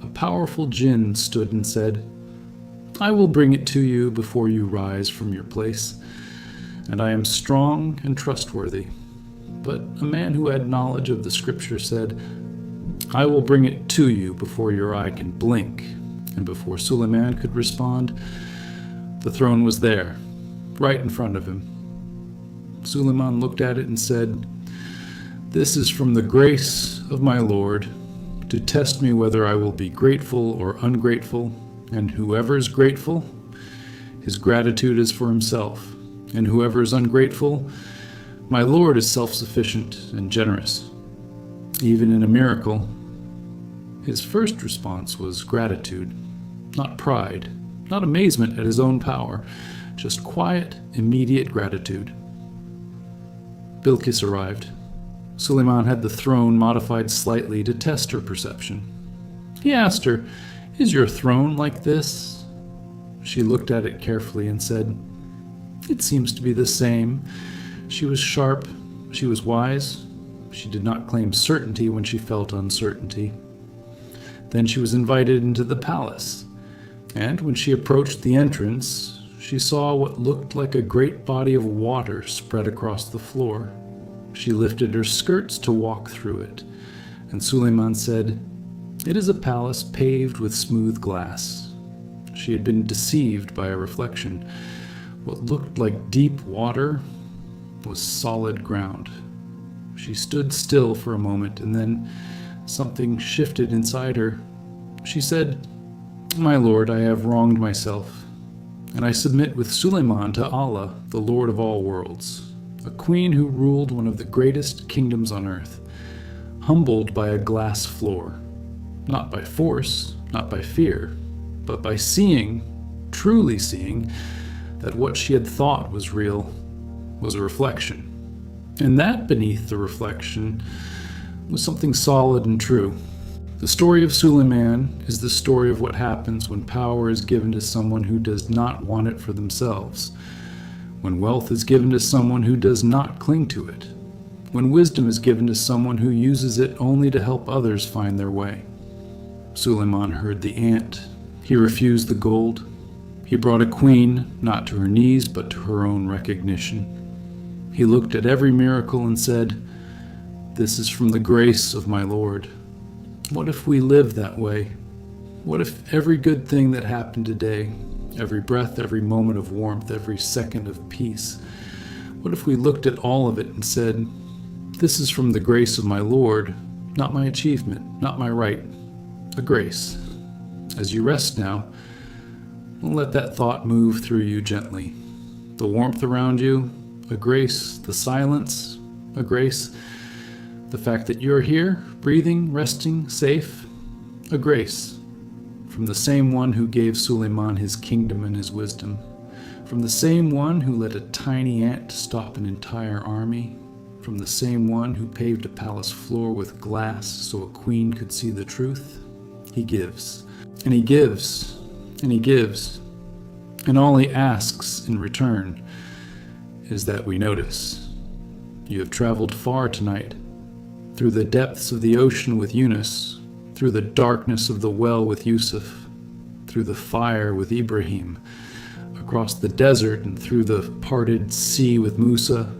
A powerful jinn stood and said, "I will bring it to you before you rise from your place, and I am strong and trustworthy." But a man who had knowledge of the scripture said, "I will bring it to you before your eye can blink." And before Sulayman could respond, the throne was there, right in front of him. Sulayman looked at it and said, "This is from the grace of my Lord, to test me whether I will be grateful or ungrateful, and whoever is grateful, his gratitude is for himself, and whoever is ungrateful, my Lord is self-sufficient and generous, even in a miracle." His first response was gratitude, not pride, not amazement at his own power, just quiet, immediate gratitude. Bilqis arrived. Sulayman had the throne modified slightly to test her perception. He asked her, "Is your throne like this?" She looked at it carefully and said, "It seems to be the same." She was sharp, she was wise, she did not claim certainty when she felt uncertainty. Then she was invited into the palace, and when she approached the entrance, she saw what looked like a great body of water spread across the floor. She lifted her skirts to walk through it, and Sulayman said, "It is a palace paved with smooth glass." She had been deceived by a reflection. What looked like deep water was solid ground. She stood still for a moment, and then something shifted inside her. She said, "My Lord, I have wronged myself, and I submit with Sulayman to Allah, the Lord of all worlds, a queen who ruled one of the greatest kingdoms on earth, humbled by a glass floor, not by force, not by fear, but by seeing, truly seeing, that what she had thought was real was a reflection, and that beneath the reflection was something solid and true. The story of Sulayman is the story of what happens when power is given to someone who does not want it for themselves, when wealth is given to someone who does not cling to it, when wisdom is given to someone who uses it only to help others find their way. Sulayman heard the ant. He refused the gold. He brought a queen, not to her knees, but to her own recognition. He looked at every miracle and said, "This is from the grace of my Lord." What if we lived that way? What if every good thing that happened today, every breath, every moment of warmth, every second of peace, what if we looked at all of it and said, "This is from the grace of my Lord, not my achievement, not my right, a grace." As you rest now, let that thought move through you gently. The warmth around you, a grace. The silence, a grace. The fact that you're here, breathing, resting, safe, a grace. From the same one who gave Sulayman his kingdom and his wisdom. From the same one who let a tiny ant stop an entire army. From the same one who paved a palace floor with glass so a queen could see the truth. He gives. And he gives, and he gives, and all he asks in return is that we notice. You have traveled far tonight, through the depths of the ocean with Yunus, through the darkness of the well with Yusuf, through the fire with Ibrahim, across the desert and through the parted sea with Musa,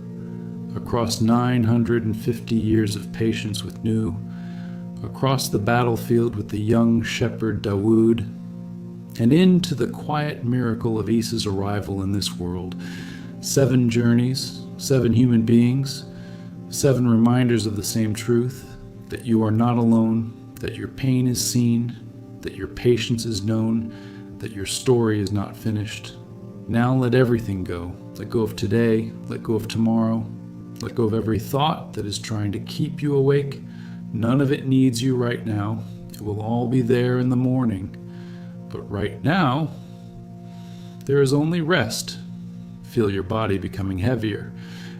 across 950 years of patience with Nuh, across the battlefield with the young shepherd Dawud, and into the quiet miracle of Isa's arrival in this world. 7 journeys, 7 human beings, 7 reminders of the same truth, that you are not alone, that your pain is seen, that your patience is known, that your story is not finished. Now let everything go. Let go of today, let go of tomorrow, let go of every thought that is trying to keep you awake. None of it needs you right now. It will all be there in the morning. But right now, there is only rest. Feel your body becoming heavier.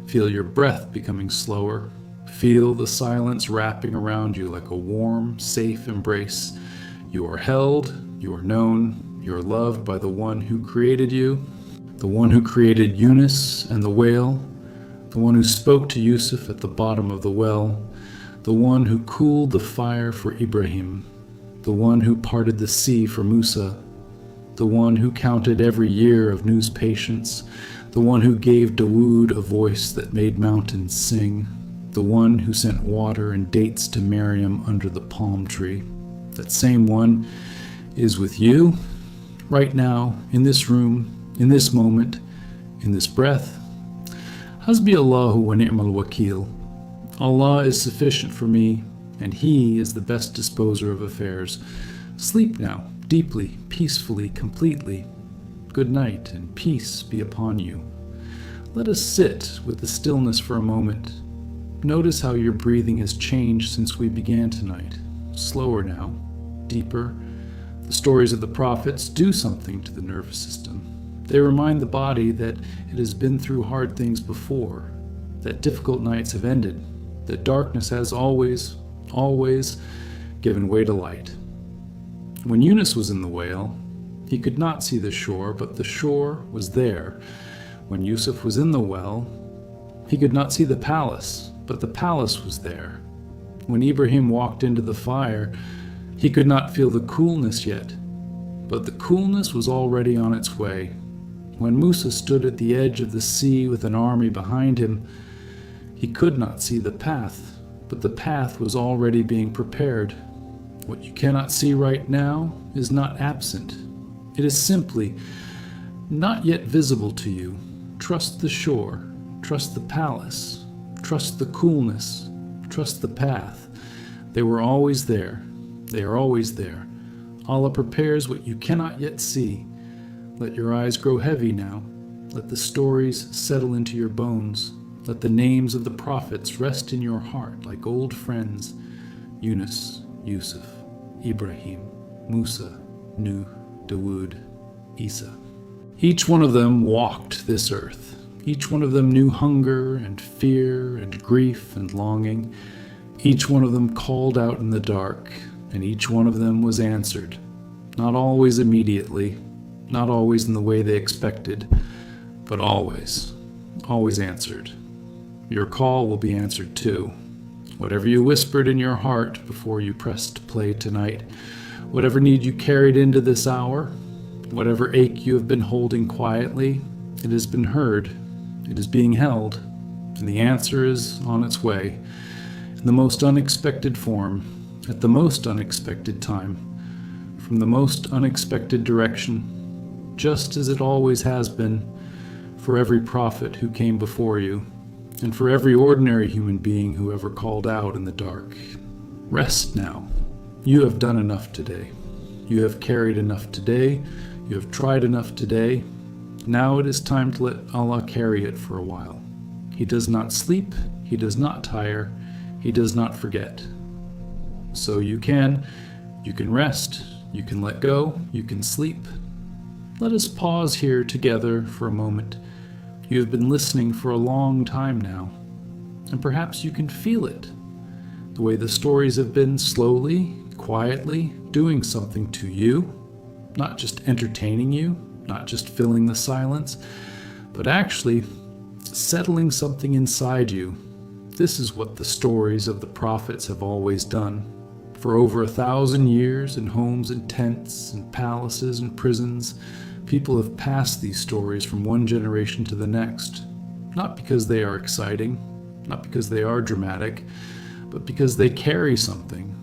Feel your breath becoming slower. Feel the silence wrapping around you like a warm, safe embrace. You are held, you are known, you are loved by the one who created you, the one who created Yunus and the whale, the one who spoke to Yusuf at the bottom of the well, the one who cooled the fire for Ibrahim, the one who parted the sea for Musa, the one who counted every year of Nuh's patience, the one who gave Dawud a voice that made mountains sing, the one who sent water and dates to Miriam under the palm tree. That same one is with you right now, in this room, in this moment, in this breath. Hasbi Allahu wa ni'mal wakil. Allah is sufficient for me, and He is the best disposer of affairs. Sleep now, deeply, peacefully, completely. Good night, and peace be upon you. Let us sit with the stillness for a moment. Notice how your breathing has changed since we began tonight. Slower now, deeper. The stories of the prophets do something to the nervous system. They remind the body that it has been through hard things before, that difficult nights have ended, that darkness has always given way to light. When Yunus was in the whale, he could not see the shore, but the shore was there. When Yusuf was in the well, he could not see the palace, but the palace was there. When Ibrahim walked into the fire, he could not feel the coolness yet, but the coolness was already on its way. When Musa stood at the edge of the sea with an army behind him, he could not see the path, but the path was already being prepared. What you cannot see right now is not absent. It is simply not yet visible to you. Trust the shore, trust the palace, trust the coolness, trust the path. They were always there. They are always there. Allah prepares what you cannot yet see. Let your eyes grow heavy now. Let the stories settle into your bones. Let the names of the prophets rest in your heart like old friends. Yunus, Yusuf, Ibrahim, Musa, Nuh, Dawud, Isa. Each one of them walked this earth. Each one of them knew hunger and fear and grief and longing. Each one of them called out in the dark, and each one of them was answered. Not always immediately, not always in the way they expected, but always answered. Your call will be answered too. Whatever you whispered in your heart before you pressed play tonight, whatever need you carried into this hour, whatever ache you have been holding quietly, it has been heard, it is being held, and the answer is on its way, in the most unexpected form, at the most unexpected time, from the most unexpected direction, just as it always has been for every prophet who came before you, and for every ordinary human being who ever called out in the dark. Rest now. You have done enough today. You have carried enough today. You have tried enough today. Now it is time to let Allah carry it for a while. He does not sleep. He does not tire. He does not forget. So you can rest. You can let go. You can sleep. Let us pause here together for a moment. You have been listening for a long time now, and perhaps you can feel it. The way the stories have been slowly, quietly doing something to you, not just entertaining you, not just filling the silence, but actually settling something inside you. This is what the stories of the prophets have always done. For over 1,000 years, in homes and tents and palaces and prisons, people have passed these stories from one generation to the next, not because they are exciting, not because they are dramatic, but because they carry something,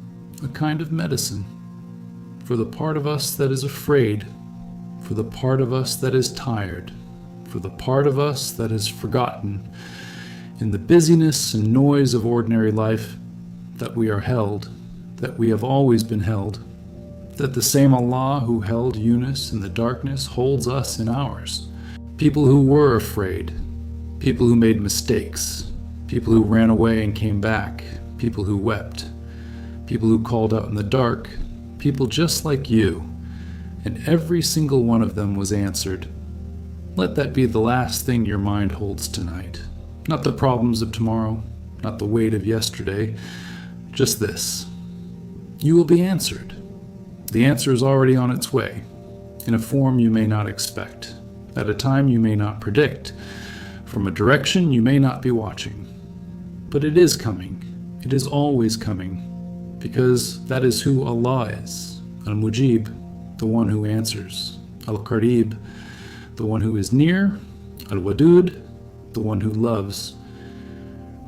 a kind of medicine. For the part of us that is afraid, for the part of us that is tired, for the part of us that is forgotten, in the busyness and noise of ordinary life, that we are held, that we have always been held, that the same Allah who held Yunus in the darkness holds us in ours. People who were afraid, people who made mistakes, people who ran away and came back, people who wept, people who called out in the dark, people just like you, and every single one of them was answered. Let that be the last thing your mind holds tonight. Not the problems of tomorrow, not the weight of yesterday, just this. You will be answered. The answer is already on its way, in a form you may not expect, at a time you may not predict, from a direction you may not be watching. But it is coming. It is always coming, because that is who Allah is. Al-Mujib, the one who answers. Al-Qarib, the one who is near. Al-Wadud, the one who loves.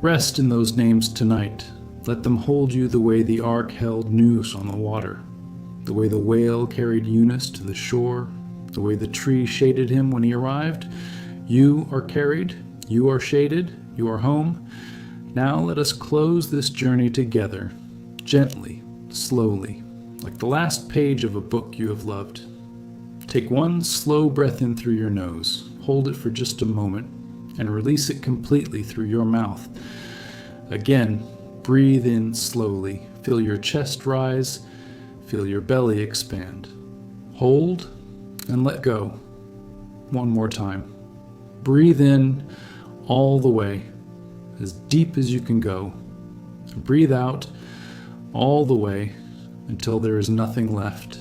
Rest in those names tonight. Let them hold you the way the ark held Nuh on the water, the way the whale carried Yunus to the shore, the way the tree shaded him when he arrived. You are carried, you are shaded, you are home. Now let us close this journey together, gently, slowly, like the last page of a book you have loved. Take one slow breath in through your nose, hold it for just a moment, and release it completely through your mouth. Again, breathe in slowly, feel your chest rise, feel your belly expand. Hold and let go. One more time. Breathe in all the way, as deep as you can go. Breathe out all the way until there is nothing left.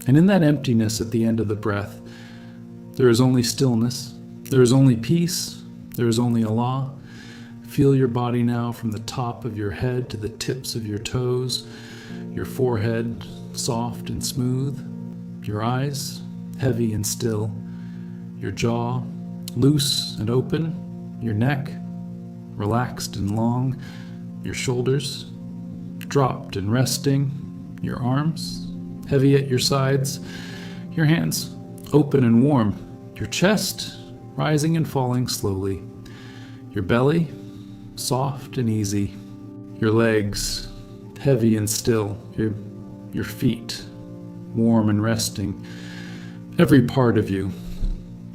And in that emptiness at the end of the breath, there is only stillness, there is only peace, there is only Allah. Feel your body now from the top of your head to the tips of your toes, your forehead soft and smooth, your eyes heavy and still, your jaw loose and open, your neck relaxed and long, your shoulders dropped and resting, your arms heavy at your sides, your hands open and warm, your chest rising and falling slowly, your belly soft and easy, your legs heavy and still, your feet warm and resting, every part of you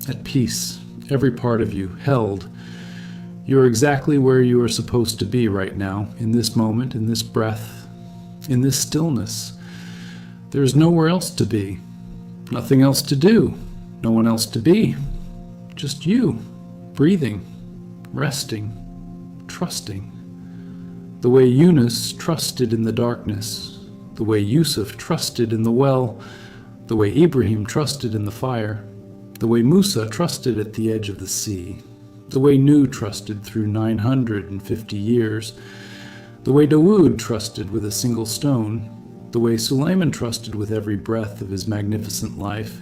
at peace, every part of you held. You're exactly where you are supposed to be right now, in this moment, in this breath, in this stillness. There's nowhere else to be, nothing else to do, no one else to be, just you, breathing, resting, trusting, the way Yunus trusted in the darkness, the way Yusuf trusted in the well, the way Ibrahim trusted in the fire, the way Musa trusted at the edge of the sea, the way Nuh trusted through 950 years, the way Dawud trusted with a single stone, the way Sulayman trusted with every breath of his magnificent life,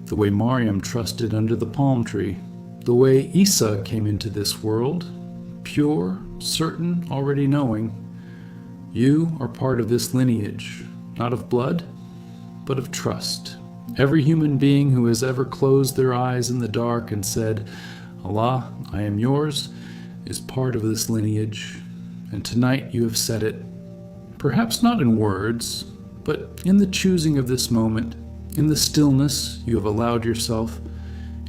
the way Maryam trusted under the palm tree, the way Isa came into this world, pure, certain, already knowing. You are part of this lineage, not of blood, but of trust. Every human being who has ever closed their eyes in the dark and said, Allah, I am yours, is part of this lineage. And tonight you have said it, perhaps not in words, but in the choosing of this moment, in the stillness you have allowed yourself,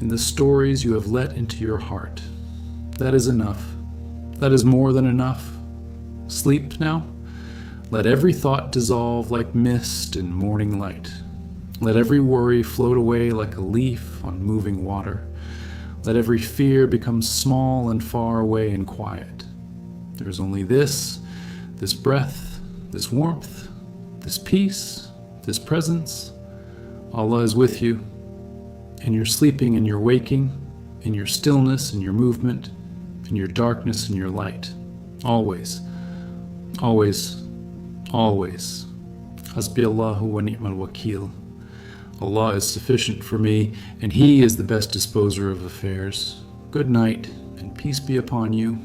in the stories you have let into your heart. That is enough. That is more than enough. Sleep now. Let every thought dissolve like mist in morning light. Let every worry float away like a leaf on moving water. Let every fear become small and far away and quiet. There is only this breath, this warmth, this peace, this presence. Allah is with you, in your sleeping and your waking, in your stillness and your movement, in your darkness and your light. Always, always, always. Hasbi Allahu wa ni'mal wakil. Allah is sufficient for me, and He is the best disposer of affairs. Good night, and peace be upon you.